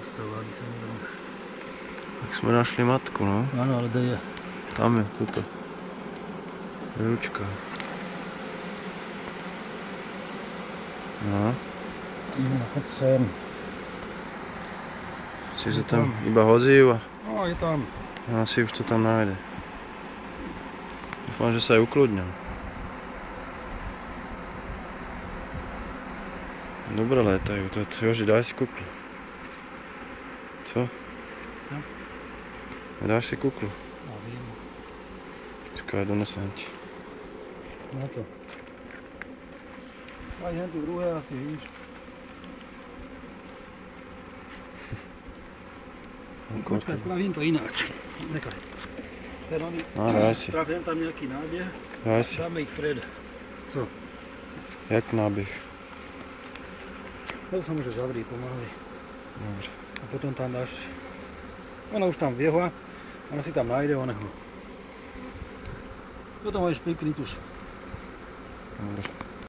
dostala, aby sa nedal. Tak sme našli matku, no. Áno, ale kde je? Tam je, tuto. Je ručka. No. No, choď sem. Si sa tam iba hozí a... No, je tam. Asi už to tam nájde. Dúfam, že sa aj ukludňa. Dobre létajú, Joži, daj si kuklu. Co? No. Dáš si kuklu? No, viem. Čakaj, donesem ti. Na to. Aj hen tu druhé asi, víš. Počkaj, spravím to ináč. Nekaj. No, daj si. Spravím tam nejaký nábeh. Daj si. Dáme ich pred. Co? Jak nábeh? To sa môže zavrieť pomaly. Dobre. A potom tam dáš... Ona už tam vieha. Ona si tam nájde oného. Toto môžeš prikryť už. Dobre.